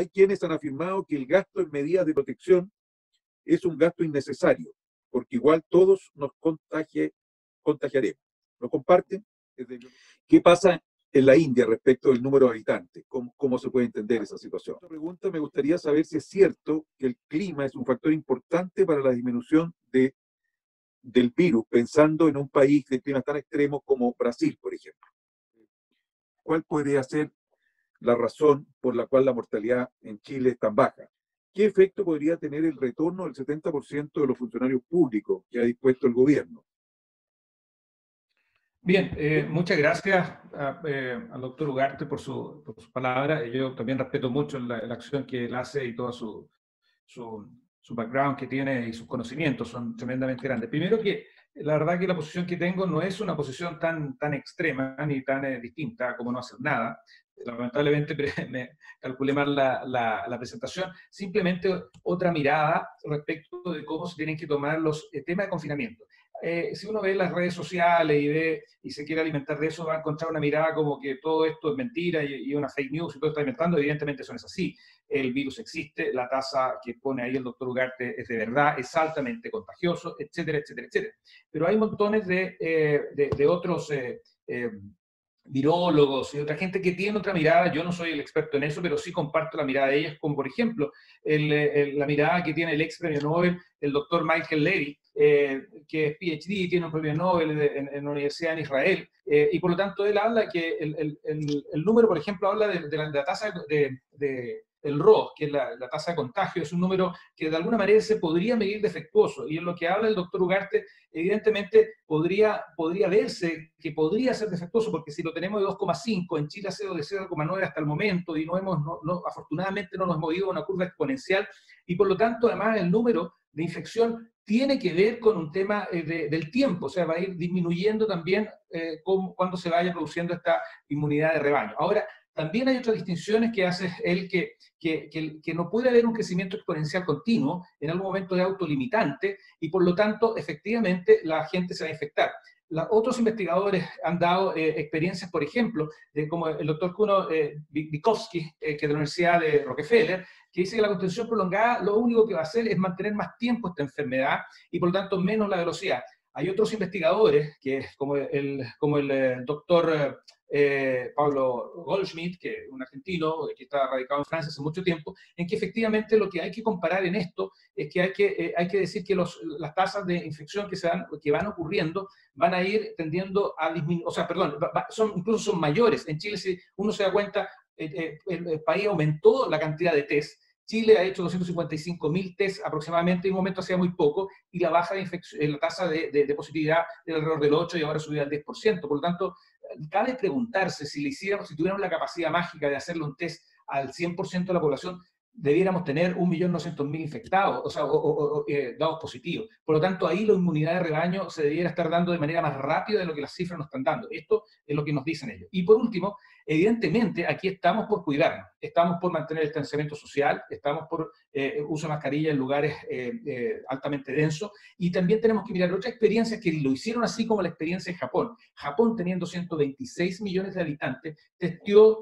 hay quienes han afirmado que el gasto en medidas de protección es un gasto innecesario, porque igual todos nos contagiaremos. ¿Lo comparten? ¿Qué pasa en la India respecto del número de habitantes? ¿Cómo se puede entender esa situación? Otra pregunta, me gustaría saber si es cierto que el clima es un factor importante para la disminución del virus, pensando en un país de clima tan extremo como Brasil, por ejemplo. ¿Cuál podría ser la razón por la cual la mortalidad en Chile es tan baja? ¿Qué efecto podría tener el retorno del 70% de los funcionarios públicos que ha dispuesto el gobierno? Bien, muchas gracias al doctor Ugarte por su palabra. Yo también respeto mucho la acción que él hace y todo su background que tiene y sus conocimientos son tremendamente grandes. Primero que la verdad que la posición que tengo no es una posición tan extrema ni tan distinta como no hacer nada. Lamentablemente me calculé mal la presentación. Simplemente otra mirada respecto de cómo se tienen que tomar los temas de confinamiento. Si uno ve las redes sociales y se quiere alimentar de eso, va a encontrar una mirada como que todo esto es mentira y una fake news y todo está inventando. Evidentemente eso no es así. El virus existe, la tasa que pone ahí el doctor Ugarte es de verdad, es altamente contagioso, etcétera, etcétera, etcétera. Pero hay montones de otros virólogos y otra gente que tiene otra mirada. Yo no soy el experto en eso, pero sí comparto la mirada de ellas, como por ejemplo la mirada que tiene el ex premio Nobel, el doctor Michael Levy, que es PhD, tiene un premio Nobel en la Universidad en Israel, y por lo tanto él habla que el número, por ejemplo, habla de la tasa el RO, que es la tasa de contagio, es un número que de alguna manera se podría medir defectuoso, y en lo que habla el doctor Ugarte, evidentemente podría verse que podría ser defectuoso, porque si lo tenemos de 2,5, en Chile ha sido de 0,9 hasta el momento, y afortunadamente no nos hemos movido a una curva exponencial, y por lo tanto además el número de infección tiene que ver con un tema del tiempo, o sea, va a ir disminuyendo también cuando se vaya produciendo esta inmunidad de rebaño. Ahora, también hay otras distinciones que hace él que no puede haber un crecimiento exponencial continuo, en algún momento es autolimitante, y por lo tanto, efectivamente, la gente se va a infectar. Otros investigadores han dado experiencias, por ejemplo, como el doctor Kuno Witkowski, que es de la Universidad de Rockefeller, que dice que la contención prolongada lo único que va a hacer es mantener más tiempo esta enfermedad y por lo tanto menos la velocidad. Hay otros investigadores, como el doctor Pablo Goldschmidt, que es un argentino que está radicado en Francia hace mucho tiempo, en que efectivamente lo que hay que comparar en esto es que hay que decir que las tasas de infección que van ocurriendo van a ir tendiendo a disminuir, o sea, perdón, incluso son mayores. En Chile, si uno se da cuenta, el país aumentó la cantidad de test. Chile ha hecho 255.000 test aproximadamente, en un momento hacía muy poco, y la baja de infección, la tasa de positividad era alrededor del 8 y ahora subió al 10%. Por lo tanto, cabe preguntarse si tuviéramos la capacidad mágica de hacerle un test al 100% de la población, debiéramos tener 1.900.000 infectados, o sea, dados positivos. Por lo tanto, ahí la inmunidad de rebaño se debiera estar dando de manera más rápida de lo que las cifras nos están dando. Esto es lo que nos dicen ellos. Y por último, evidentemente, aquí estamos por cuidarnos, estamos por mantener el distanciamiento social, estamos por uso de mascarilla en lugares altamente densos, y también tenemos que mirar otras experiencias que lo hicieron así como la experiencia en Japón. Japón, teniendo 126 millones de habitantes,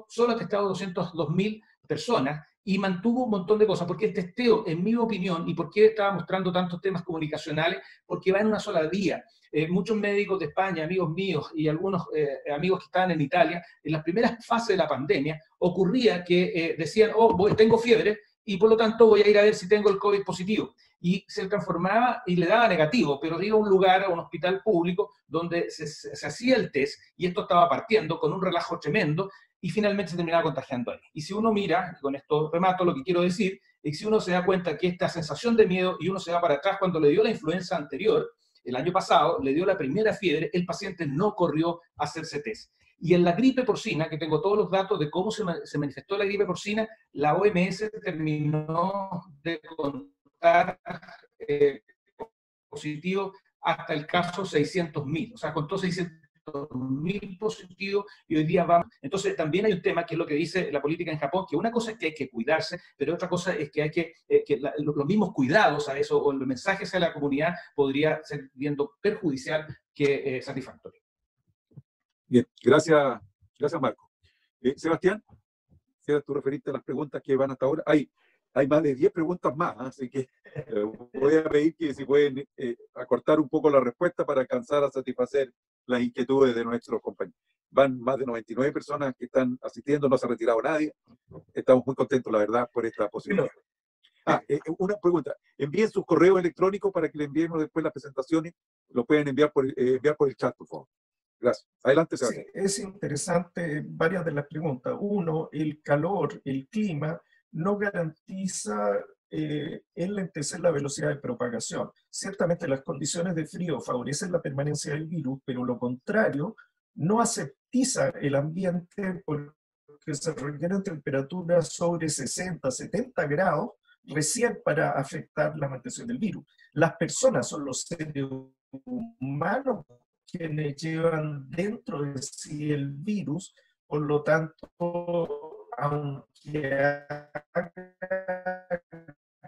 solo ha testado 202.000 personas, y mantuvo un montón de cosas, porque el testeo, en mi opinión, y por qué estaba mostrando tantos temas comunicacionales, porque va en una sola vía. Muchos médicos de España, amigos míos, y algunos amigos que estaban en Italia, en las primeras fases de la pandemia, ocurría que decían, tengo fiebre, y por lo tanto voy a ir a ver si tengo el COVID positivo. Y se transformaba y le daba negativo, pero iba a un lugar, a un hospital público, donde se hacía el test, y esto estaba partiendo con un relajo tremendo, y finalmente se terminaba contagiando ahí. Y si uno mira, y con esto remato lo que quiero decir, es que si uno se da cuenta que esta sensación de miedo, y uno se va para atrás, cuando le dio la influenza anterior, el año pasado, le dio la primera fiebre, el paciente no corrió a hacerse test. Y en la gripe porcina, que tengo todos los datos de cómo se manifestó la gripe porcina, la OMS terminó de contar positivo hasta el caso 600.000. O sea, contó 600.000 positivos y hoy día vamos. Entonces también hay un tema que es lo que dice la política en Japón, que una cosa es que hay que cuidarse, pero otra cosa es que hay que los mismos cuidados a eso, o el mensaje hacia la comunidad, podría ser viendo perjudicial que satisfactorio. Bien, gracias Marco. Sebastián. quisieras tú referirte a las preguntas que van hasta ahora. Hay más de 10 preguntas más, así que voy a pedir que si pueden acortar un poco la respuesta para alcanzar a satisfacer las inquietudes de nuestros compañeros. Van más de 99 personas que están asistiendo, no se ha retirado nadie. Estamos muy contentos, la verdad, por esta posibilidad. Una pregunta. Envíen sus correos electrónicos para que le enviemos después las presentaciones. Lo pueden enviar por el chat, por favor. Gracias. Adelante, Sebastián. Sí, es interesante varias de las preguntas. Uno, el calor, el clima, no garantiza enlentecer la velocidad de propagación. Ciertamente las condiciones de frío favorecen la permanencia del virus, pero lo contrario, no aseptiza el ambiente porque se requieren temperaturas sobre 60, 70 grados recién para afectar la mantención del virus. Las personas son los seres humanos quienes llevan dentro de sí el virus, por lo tanto, aunque haga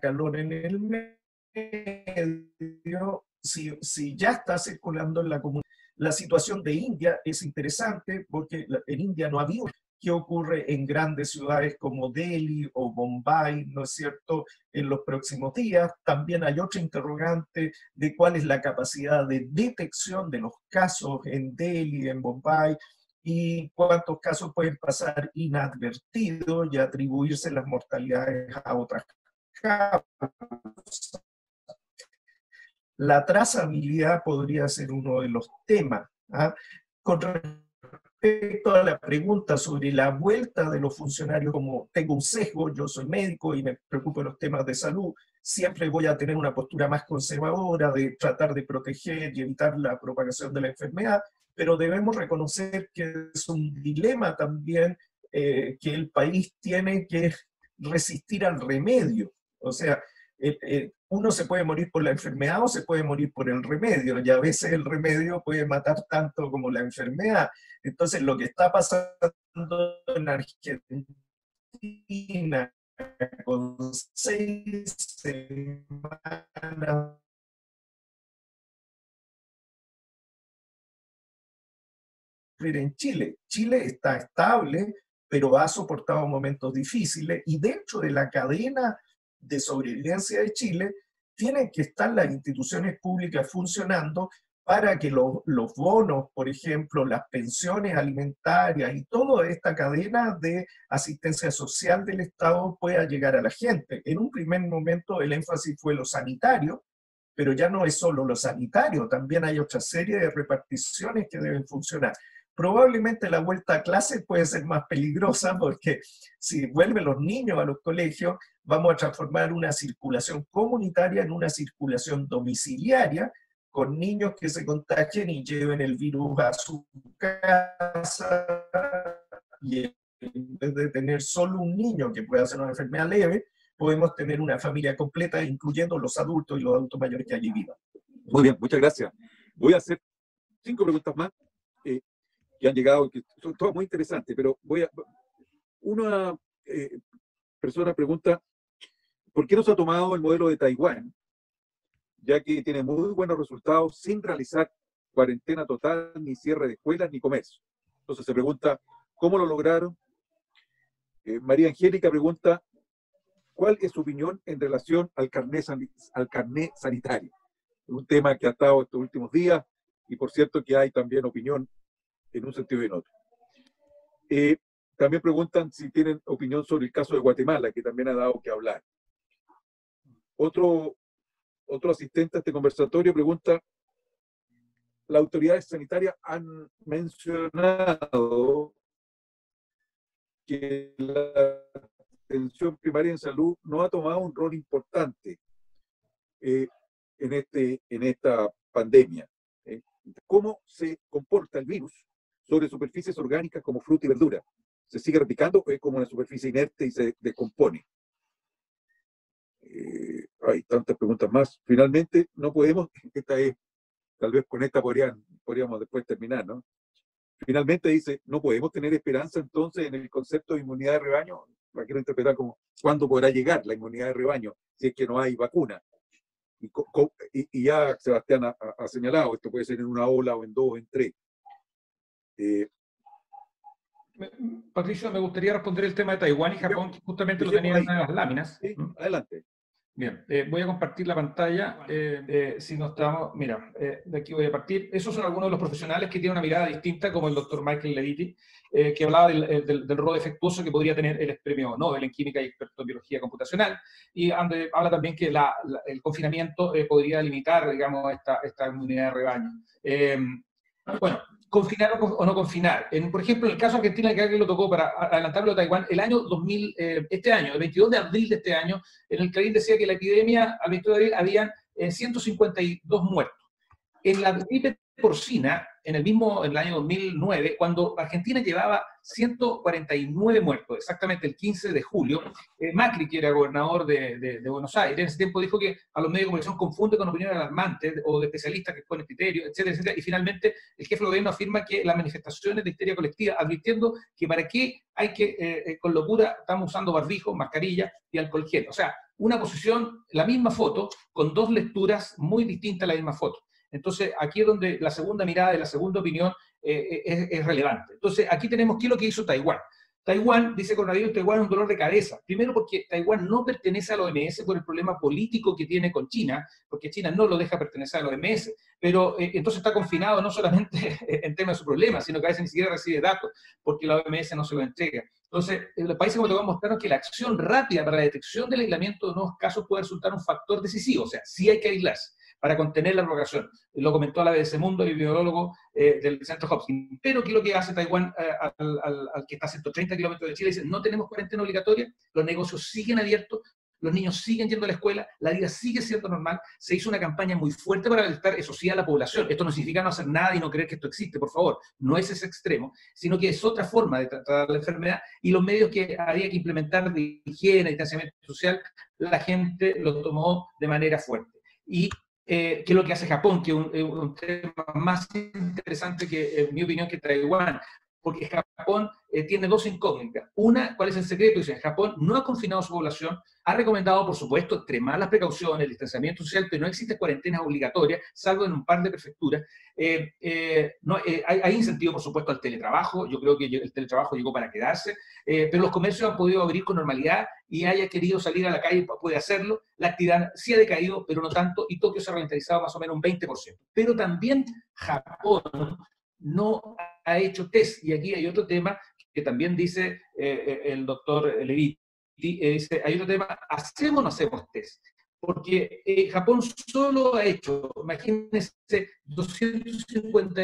calor en el medio, si ya está circulando en la comunidad. La situación de India es interesante porque en India no ha habido qué ocurre en grandes ciudades como Delhi o Bombay, ¿no es cierto?, en los próximos días. También hay otra interrogante de cuál es la capacidad de detección de los casos en Delhi, en Bombay, y cuántos casos pueden pasar inadvertidos y atribuirse las mortalidades a otras causas. La trazabilidad podría ser uno de los temas. Con respecto a la pregunta sobre la vuelta de los funcionarios, como tengo un sesgo, yo soy médico y me preocupo de los temas de salud, siempre voy a tener una postura más conservadora de tratar de proteger y evitar la propagación de la enfermedad, pero debemos reconocer que es un dilema también que el país tiene que resistir al remedio. O sea, uno se puede morir por la enfermedad o se puede morir por el remedio, y a veces el remedio puede matar tanto como la enfermedad. Entonces, lo que está pasando en Argentina con 6 semanas en Chile. Chile está estable, pero ha soportado momentos difíciles, y dentro de la cadena de sobrevivencia de Chile tienen que estar las instituciones públicas funcionando para que los bonos, por ejemplo, las pensiones alimentarias y toda esta cadena de asistencia social del Estado pueda llegar a la gente. En un primer momento el énfasis fue lo sanitario, pero ya no es solo lo sanitario, también hay otra serie de reparticiones que deben funcionar. Probablemente la vuelta a clase puede ser más peligrosa porque si vuelven los niños a los colegios, vamos a transformar una circulación comunitaria en una circulación domiciliaria, con niños que se contagien y lleven el virus a su casa, y en vez de tener solo un niño que pueda hacer una enfermedad leve, podemos tener una familia completa, incluyendo los adultos y los adultos mayores que allí vivan. Muy bien, muchas gracias. Voy a hacer 5 preguntas más que han llegado, que son todas muy interesantes, pero una persona pregunta, ¿por qué no se ha tomado el modelo de Taiwán, ya que tiene muy buenos resultados sin realizar cuarentena total, ni cierre de escuelas, ni comercio? Entonces se pregunta, ¿cómo lo lograron? María Angélica pregunta, ¿cuál es su opinión en relación al carnet sanitario? Es un tema que ha estado estos últimos días, y por cierto que hay también opinión en un sentido y en otro. También preguntan si tienen opinión sobre el caso de Guatemala, que también ha dado que hablar. Otro asistente a este conversatorio pregunta, las autoridades sanitarias han mencionado que la atención primaria en salud no ha tomado un rol importante en esta pandemia. ¿Cómo se comporta el virus sobre superficies orgánicas como fruta y verdura? ¿Se sigue replicando o es como una superficie inerte y se descompone? Hay tantas preguntas más. Finalmente, no podemos, tal vez con esta podríamos después terminar, ¿no? Finalmente dice, no podemos tener esperanza entonces en el concepto de inmunidad de rebaño. La quiero interpretar como, ¿cuándo podrá llegar la inmunidad de rebaño si es que no hay vacuna? Y ya Sebastián ha señalado, esto puede ser en una ola o en 2 o en 3. Patricio, me gustaría responder el tema de Taiwán y Japón, que justamente lo tenía en una de las láminas. Sí, adelante. Bien, voy a compartir la pantalla. Si no estamos, mira, de aquí voy a partir. Esos son algunos de los profesionales que tienen una mirada distinta, como el doctor Michael Leviti, que hablaba del rol defectuoso que podría tener el premio Nobel en química y experto en biología computacional. Y habla también que el confinamiento podría limitar, digamos, esta inmunidad de rebaño. Bueno, confinar o no confinar. Por ejemplo, en el caso de Argentina, que alguien lo tocó para adelantarlo a Taiwán, el año 2000, este año, el 22 de abril de este año, en el Clarín decía que la epidemia, al 22 de abril, habían 152 muertos. En la gripe porcina, en el año 2009, cuando Argentina llevaba 149 muertos, exactamente el 15 de julio, Macri, que era gobernador de Buenos Aires, en ese tiempo dijo que a los medios de comunicación confunde con opiniones alarmantes o de especialistas que ponen criterios, etcétera, etcétera, y finalmente el jefe de gobierno afirma que las manifestaciones de histeria colectiva, advirtiendo que para qué hay que, con locura, estamos usando barbijos, mascarilla y alcohol gel. O sea, una posición, la misma foto, con dos lecturas muy distintas a la misma foto. Entonces, aquí es donde la segunda mirada y la segunda opinión es relevante. Entonces, aquí tenemos qué es lo que hizo Taiwán. Taiwán, dice coronavirus, Taiwán es un dolor de cabeza. Primero porque Taiwán no pertenece a la OMS por el problema político que tiene con China, porque China no lo deja pertenecer a la OMS, pero entonces está confinado no solamente en tema de su problema, sino que a veces ni siquiera recibe datos, porque la OMS no se lo entrega. Entonces, los países como Taiwán mostraron que la acción rápida para la detección del aislamiento de nuevos casos puede resultar un factor decisivo, o sea, sí hay que aislarse para contener la propagación. Lo comentó a la BBC Mundo, el epidemiólogo del Centro Hopkins. Pero ¿qué es lo que hace Taiwán al que está a 130 kilómetros de Chile? Dice, no tenemos cuarentena obligatoria, los negocios siguen abiertos, los niños siguen yendo a la escuela, la vida sigue siendo normal, se hizo una campaña muy fuerte para alertar, eso sí, a la población. Esto no significa no hacer nada y no creer que esto existe, por favor, no es ese extremo, sino que es otra forma de tratar la enfermedad y los medios que había que implementar de higiene, distanciamiento social, la gente lo tomó de manera fuerte. Y ¿qué es lo que hace Japón? Que es un tema más interesante que, en mi opinión, que Taiwán, porque Japón tiene dos incógnitas. Una, ¿cuál es el secreto? Dice, Japón no ha confinado a su población, ha recomendado, por supuesto, extremar las precauciones, el distanciamiento social, pero no existe cuarentena obligatoria, salvo en un par de prefecturas. Hay incentivo, por supuesto, al teletrabajo. Yo creo que el teletrabajo llegó para quedarse, pero los comercios han podido abrir con normalidad y haya querido salir a la calle puede hacerlo. La actividad sí ha decaído, pero no tanto, y Tokio se ha ralentizado más o menos un 20%. Pero también Japón no ha hecho test, y aquí hay otro tema que también dice el doctor Leviti, dice, hay otro tema, ¿hacemos o no hacemos test? Porque Japón solo ha hecho, imagínense, 250,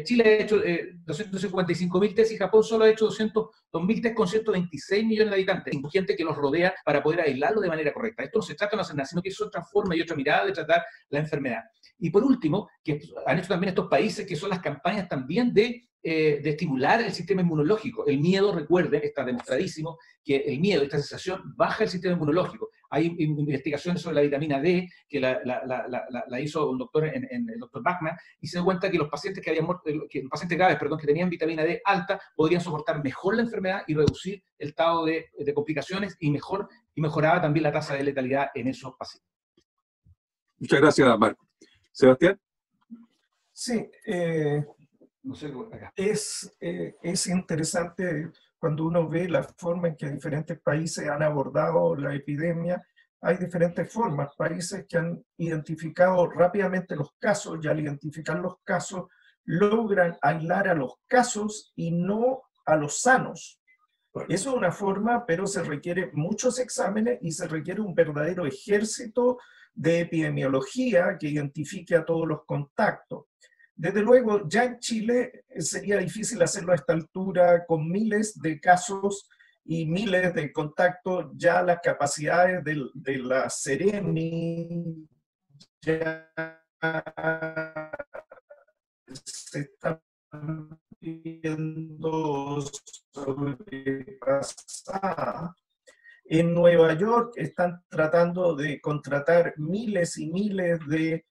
Chile ha hecho 255.000 test y Japón solo ha hecho 202.000 test con 126 millones de habitantes. Hay gente que los rodea para poder aislarlo de manera correcta. Esto no se trata de no hacer nada, sino que es otra forma y otra mirada de tratar la enfermedad. Y por último, que han hecho también estos países, que son las campañas también de estimular el sistema inmunológico. El miedo, recuerden, está demostradísimo que el miedo, esta sensación, baja el sistema inmunológico. Hay investigaciones sobre la vitamina D que la hizo un doctor, el doctor Bachmann, y se dio cuenta que los pacientes que habían muerto, los pacientes graves, perdón, que tenían vitamina D alta, podrían soportar mejor la enfermedad y reducir el estado de complicaciones y mejoraba también la tasa de letalidad en esos pacientes. Muchas gracias, Marco. Sebastián. Sí, no sé, acá. Es interesante cuando uno ve la forma en que diferentes países han abordado la epidemia. Hay diferentes formas, países que han identificado rápidamente los casos y al identificar los casos logran aislar a los casos y no a los sanos. Eso es una forma, pero se requiere muchos exámenes y se requiere un verdadero ejército de epidemiología que identifique a todos los contactos. Desde luego, ya en Chile sería difícil hacerlo a esta altura con miles de casos y miles de contactos. Ya las capacidades de la Seremi ya se están viendo sobrepasadas. En Nueva York están tratando de contratar miles y miles de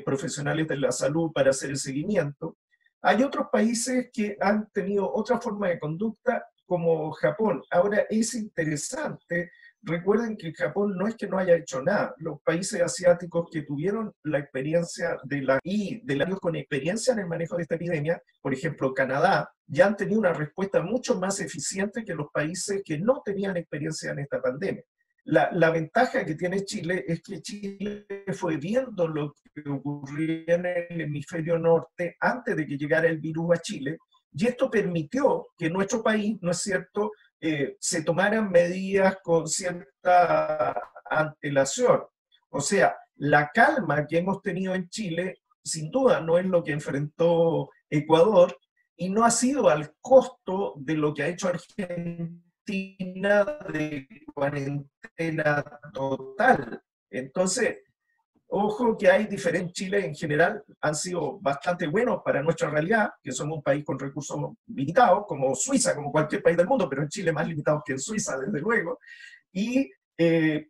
profesionales de la salud para hacer el seguimiento. Hay otros países que han tenido otra forma de conducta, como Japón. Ahora es interesante recuerden que Japón no es que no haya hecho nada. Los países asiáticos que tuvieron la experiencia de años con experiencia en el manejo de esta epidemia, por ejemplo, Canadá, ya han tenido una respuesta mucho más eficiente que los países que no tenían experiencia en esta pandemia. La ventaja que tiene Chile es que Chile fue viendo lo que ocurría en el hemisferio norte antes de que llegara el virus a Chile, y esto permitió que nuestro país, ¿no es cierto?, se tomaran medidas con cierta antelación. O sea, la calma que hemos tenido en Chile, sin duda, no es lo que enfrentó Ecuador y no ha sido al costo de lo que ha hecho Argentina de cuarentena total. Entonces, ojo que hay diferentes. Chile en general han sido bastante buenos para nuestra realidad, que somos un país con recursos limitados, como Suiza, como cualquier país del mundo, pero en Chile más limitados que en Suiza, desde luego.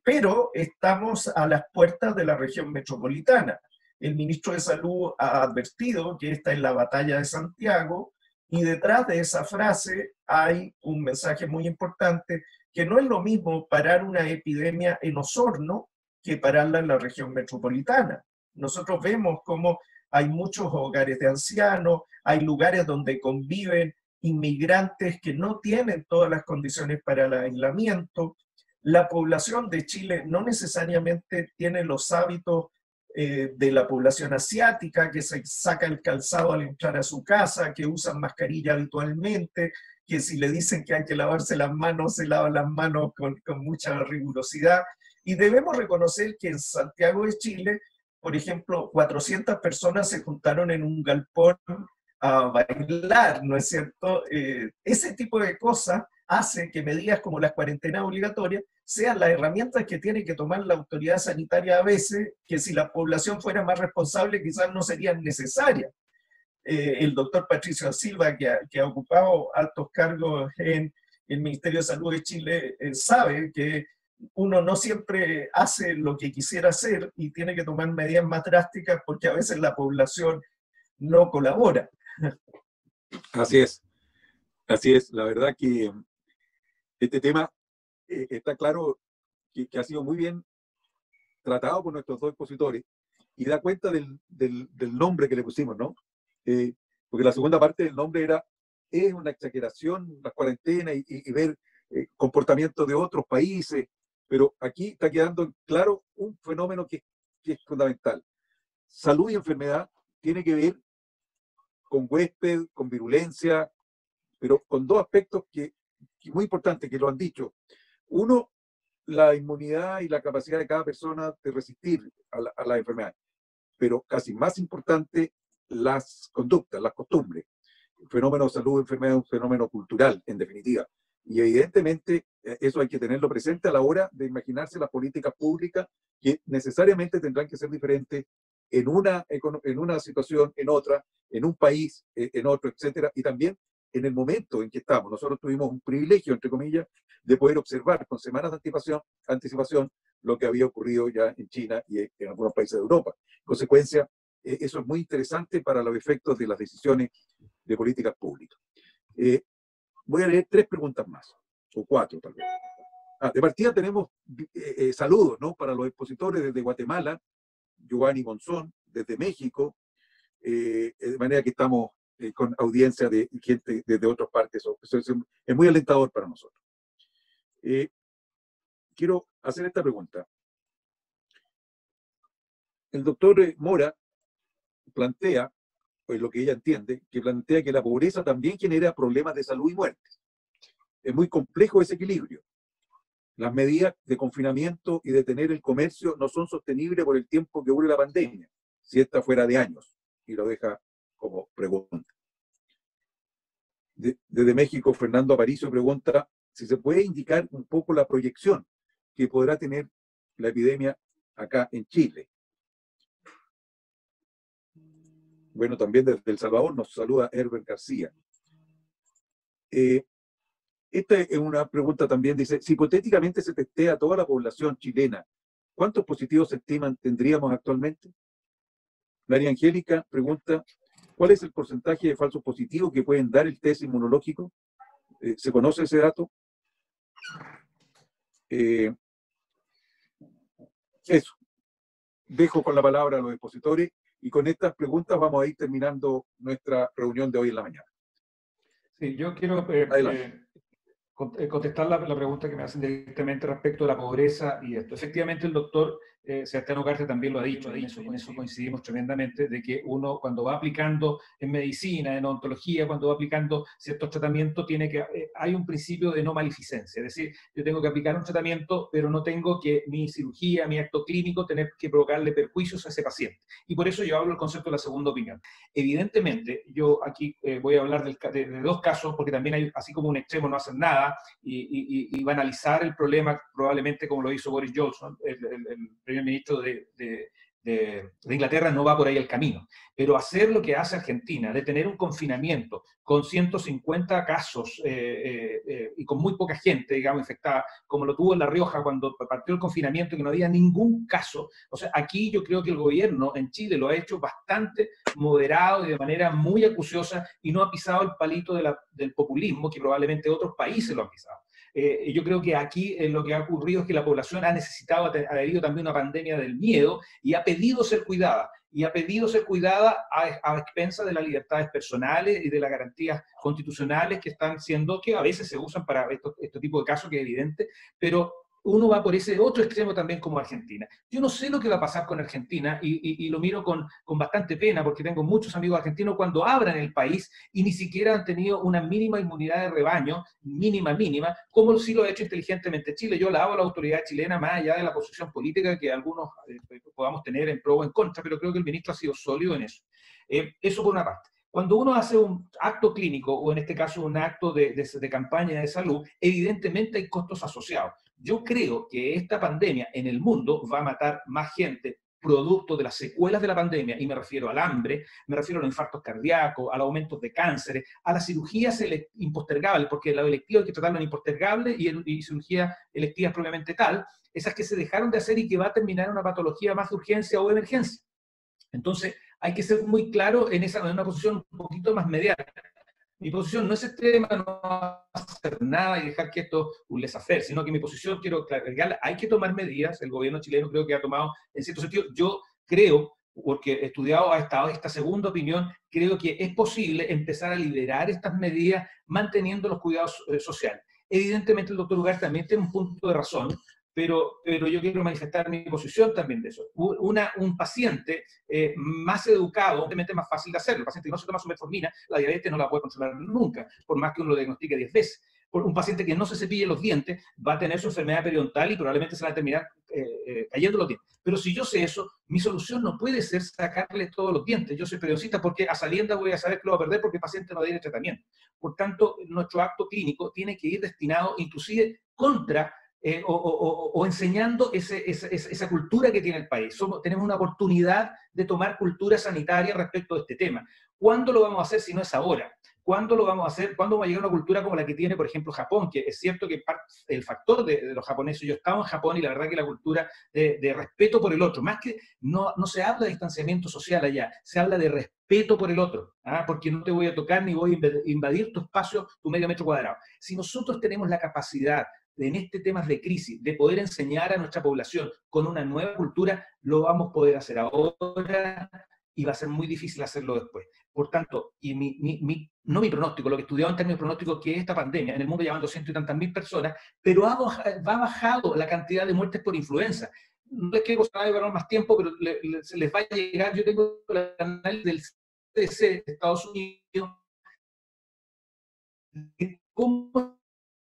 Pero estamos a las puertas de la región metropolitana. El ministro de Salud ha advertido que esta es la batalla de Santiago, y detrás de esa frase hay un mensaje muy importante, que no es lo mismo parar una epidemia en Osorno que pararla en la región metropolitana. Nosotros vemos cómo hay muchos hogares de ancianos, hay lugares donde conviven inmigrantes que no tienen todas las condiciones para el aislamiento. La población de Chile no necesariamente tiene los hábitos de la población asiática, que se saca el calzado al entrar a su casa, que usan mascarilla habitualmente, que si le dicen que hay que lavarse las manos, se lavan las manos con mucha rigurosidad. Y debemos reconocer que en Santiago de Chile, por ejemplo, 400 personas se juntaron en un galpón a bailar, ¿no es cierto? Ese tipo de cosas hace que medidas como las cuarentenas obligatorias sean las herramientas que tiene que tomar la autoridad sanitaria a veces, que si la población fuera más responsable quizás no serían necesarias. El doctor Patricio Silva, que ha ocupado altos cargos en el Ministerio de Salud de Chile, sabe que uno no siempre hace lo que quisiera hacer y tiene que tomar medidas más drásticas porque a veces la población no colabora. Así es, así es. La verdad que este tema está claro que ha sido muy bien tratado por nuestros dos expositores y da cuenta del nombre que le pusimos, ¿no? Porque la segunda parte del nombre es una exageración, las cuarentenas y ver comportamientos de otros países, pero aquí está quedando claro un fenómeno que es fundamental. Salud y enfermedad tiene que ver con huésped, con virulencia, pero con dos aspectos que muy importantes que lo han dicho. Uno, la inmunidad y la capacidad de cada persona de resistir a la enfermedad, pero casi más importante, las conductas, las costumbres. El fenómeno de salud y enfermedad es un fenómeno cultural, en definitiva. Y evidentemente eso hay que tenerlo presente a la hora de imaginarse las políticas públicas que necesariamente tendrán que ser diferentes en una situación, en otra, en un país, en otro, etcétera, y también en el momento en que estamos. Nosotros tuvimos un privilegio, entre comillas, de poder observar con semanas de anticipación lo que había ocurrido ya en China y en algunos países de Europa. En consecuencia, eso es muy interesante para los efectos de las decisiones de políticas públicas. Voy a leer 3 preguntas más, o 4 tal vez. De partida tenemos saludos, ¿no?, para los expositores desde Guatemala, Giovanni Monzón, desde México, de manera que estamos con audiencia de gente desde otras partes. Eso es muy alentador para nosotros. Quiero hacer esta pregunta. El doctor Mora plantea, pues lo que ella entiende, que plantea que la pobreza también genera problemas de salud y muerte. Es muy complejo ese equilibrio. Las medidas de confinamiento y detener el comercio no son sostenibles por el tiempo que dure la pandemia, si esta fuera de años, y lo deja como pregunta. Desde México, Fernando Aparicio pregunta si se puede indicar un poco la proyección que podrá tener la epidemia acá en Chile. Bueno, también desde El Salvador nos saluda Herbert García. Esta es una pregunta también, dice, si hipotéticamente se testea a toda la población chilena, ¿cuántos positivos se estiman tendríamos actualmente? María Angélica pregunta, ¿cuál es el porcentaje de falsos positivos que pueden dar el test inmunológico? ¿Se conoce ese dato? Eso. Dejo con la palabra a los expositores y con estas preguntas vamos a ir terminando nuestra reunión de hoy en la mañana. Sí, yo quiero contestar la pregunta que me hacen directamente respecto a la pobreza y esto. Efectivamente, el doctor Sebastián Ugarte también lo ha dicho, y en eso coincidimos tremendamente, de que uno cuando va aplicando en medicina, en odontología, cuando va aplicando ciertos tratamientos, hay un principio de no maleficencia, es decir, yo tengo que aplicar un tratamiento, pero no tengo que mi cirugía, mi acto clínico, tener que provocarle perjuicios a ese paciente. Y por eso yo hablo del concepto de la segunda opinión. Evidentemente, yo aquí voy a hablar de dos casos, porque también hay, así como un extremo no hacen nada, y va a analizar el problema probablemente como lo hizo Boris Johnson, el primer ministro de Inglaterra, no va por ahí el camino. Pero hacer lo que hace Argentina, de tener un confinamiento con 150 casos y con muy poca gente, digamos, infectada, como lo tuvo en La Rioja cuando partió el confinamiento, que no había ningún caso. O sea, aquí yo creo que el gobierno en Chile lo ha hecho bastante moderado y de manera muy acuciosa y no ha pisado el palito del populismo que probablemente otros países lo han pisado. Yo creo que aquí lo que ha ocurrido es que la población ha adherido también a una pandemia del miedo y ha pedido ser cuidada. Y ha pedido ser cuidada a expensas de las libertades personales y de las garantías constitucionales que están siendo, que a veces se usan para este tipo de casos, que es evidente, pero uno va por ese otro extremo también como Argentina. Yo no sé lo que va a pasar con Argentina y lo miro con bastante pena porque tengo muchos amigos argentinos cuando abran el país y ni siquiera han tenido una mínima inmunidad de rebaño, mínima, como sí lo ha hecho inteligentemente Chile. Yo la hago a la autoridad chilena más allá de la posición política que algunos podamos tener en pro o en contra, pero creo que el ministro ha sido sólido en eso. Eso por una parte. Cuando uno hace un acto clínico, o en este caso un acto de campaña de salud, evidentemente hay costos asociados. Yo creo que esta pandemia en el mundo va a matar más gente producto de las secuelas de la pandemia, y me refiero al hambre, me refiero a los infartos cardíacos, a los aumentos de cánceres, a las cirugías impostergables, porque la electiva hay que tratarla en impostergable y cirugía electiva probablemente tal, esas que se dejaron de hacer y que va a terminar en una patología más de urgencia o emergencia. Entonces, hay que ser muy claro en una posición un poquito más mediana. Mi posición no es extrema, no hacer nada y dejar que esto un laissez-faire, sino que mi posición, quiero clarificarla, hay que tomar medidas. El gobierno chileno creo que ha tomado, en cierto sentido, yo creo, porque he estudiado esta segunda opinión, creo que es posible empezar a liberar estas medidas manteniendo los cuidados sociales. Evidentemente el doctor Ugarte también tiene un punto de razón, pero yo quiero manifestar mi posición también de eso. Un paciente más educado, obviamente es más fácil de hacerlo. El paciente que no se toma su metformina, la diabetes no la puede controlar nunca, por más que uno lo diagnostique 10 veces. Por un paciente que no se cepille los dientes va a tener su enfermedad periodontal y probablemente se va a terminar cayendo los dientes. Pero si yo sé eso, mi solución no puede ser sacarle todos los dientes. Yo soy periodoncista porque a salienda voy a saber que lo va a perder porque el paciente no tiene tratamiento. Por tanto, nuestro acto clínico tiene que ir destinado inclusive contra o enseñando esa cultura que tiene el país. Tenemos una oportunidad de tomar cultura sanitaria respecto a este tema. ¿Cuándo lo vamos a hacer si no es ahora? ¿Cuándo lo vamos a hacer? ¿Cuándo va a llegar una cultura como la que tiene, por ejemplo, Japón? Que es cierto que el factor de los japoneses, yo estaba en Japón y la verdad que la cultura de respeto por el otro, más que no se habla de distanciamiento social allá, se habla de respeto por el otro, porque no te voy a tocar ni voy a invadir tu espacio, tu medio metro cuadrado. Si nosotros tenemos la capacidad en este tema de crisis, de poder enseñar a nuestra población con una nueva cultura, lo vamos a poder hacer ahora y va a ser muy difícil hacerlo después. Por tanto, y no mi pronóstico, lo que he estudiado en términos pronósticos, que esta pandemia, en el mundo llevan 200 y tantas mil personas, pero ha bajado la cantidad de muertes por influenza. No es que va a llevar más tiempo, pero se les va a llegar. Yo tengo el análisis del CDC de Estados Unidos, cómo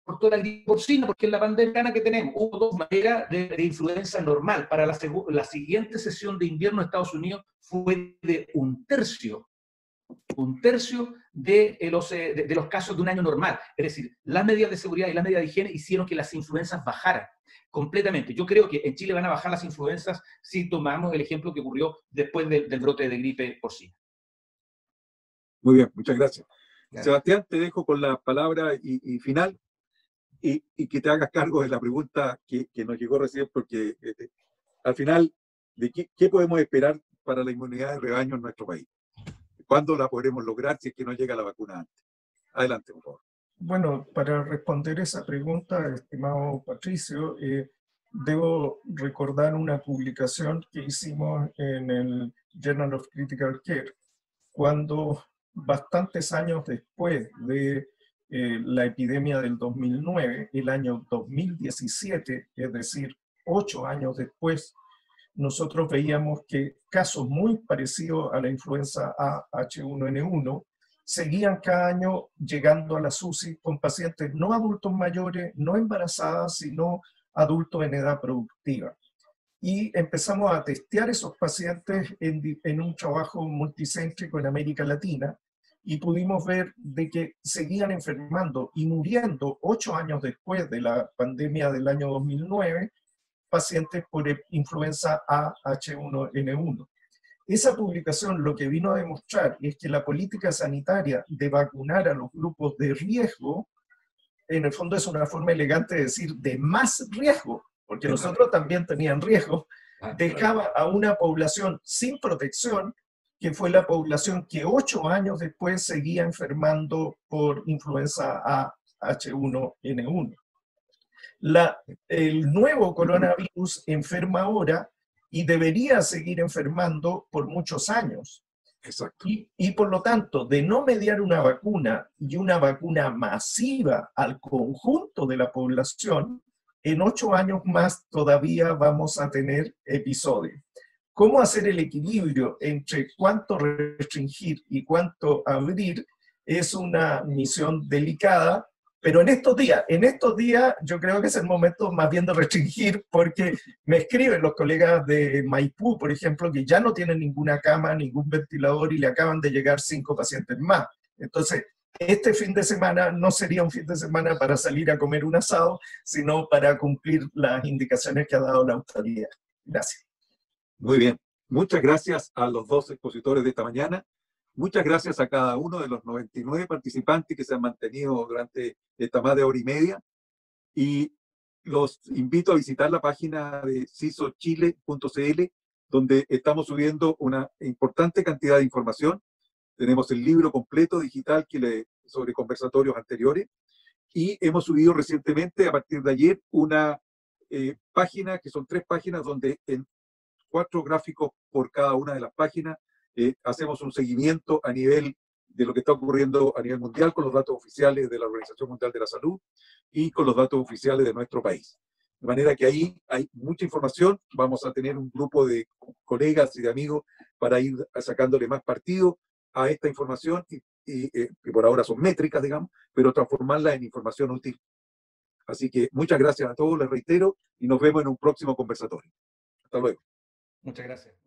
portó la gripe porcina, porque en la pandemia que tenemos hubo dos maneras de influenza normal. Para la siguiente sesión de invierno de Estados Unidos fue de un tercio de los casos de un año normal. Es decir, las medidas de seguridad y las medidas de higiene hicieron que las influencias bajaran completamente. Yo creo que en Chile van a bajar las influencias si tomamos el ejemplo que ocurrió después del brote de gripe porcina. Muy bien, muchas gracias. Sebastián, te dejo con la palabra y final y que te hagas cargo de la pregunta que nos llegó recién, porque al final, ¿de qué podemos esperar para la inmunidad de rebaño en nuestro país? ¿Cuándo la podremos lograr si es que no llega la vacuna antes? Adelante, por favor. Bueno, para responder esa pregunta, estimado Patricio, debo recordar una publicación que hicimos en el Journal of Critical Care, cuando bastantes años después de la epidemia del 2009, el año 2017, es decir, 8 años después, nosotros veíamos que casos muy parecidos a la influenza A H1N1 seguían cada año llegando a la UCI con pacientes no adultos mayores, no embarazadas, sino adultos en edad productiva. Y empezamos a testear esos pacientes en un trabajo multicéntrico en América Latina y pudimos ver de que seguían enfermando y muriendo 8 años después de la pandemia del año 2009, pacientes por influenza A H1N1. Esa publicación lo que vino a demostrar es que la política sanitaria de vacunar a los grupos de riesgo, en el fondo es una forma elegante de decir de más riesgo, porque nosotros también tenían riesgo, dejaba a una población sin protección, que fue la población que 8 años después seguía enfermando por influenza A H1N1. El nuevo coronavirus enferma ahora y debería seguir enfermando por muchos años. Exacto. Y por lo tanto, de no mediar una vacuna y una vacuna masiva al conjunto de la población, en 8 años más todavía vamos a tener episodios. ¿Cómo hacer el equilibrio entre cuánto restringir y cuánto abrir? Es una misión delicada, pero en estos días yo creo que es el momento más bien de restringir, porque me escriben los colegas de Maipú, por ejemplo, que ya no tienen ninguna cama, ningún ventilador y le acaban de llegar 5 pacientes más. Entonces, este fin de semana no sería un fin de semana para salir a comer un asado, sino para cumplir las indicaciones que ha dado la autoridad. Gracias. Muy bien. Muchas gracias a los 2 expositores de esta mañana. Muchas gracias a cada uno de los 99 participantes que se han mantenido durante esta más de hora y media. Y los invito a visitar la página de cisochile.cl, donde estamos subiendo una importante cantidad de información. Tenemos el libro completo digital sobre conversatorios anteriores. Y hemos subido recientemente, a partir de ayer, una página, que son 3 páginas, donde en 4 gráficos por cada una de las páginas hacemos un seguimiento a nivel de lo que está ocurriendo a nivel mundial con los datos oficiales de la Organización Mundial de la Salud y con los datos oficiales de nuestro país. De manera que ahí hay mucha información. Vamos a tener un grupo de colegas y de amigos para ir sacándole más partido a esta información, que por ahora son métricas, digamos, pero transformarla en información útil. Así que muchas gracias a todos, les reitero, y nos vemos en un próximo conversatorio. Hasta luego. Muchas gracias.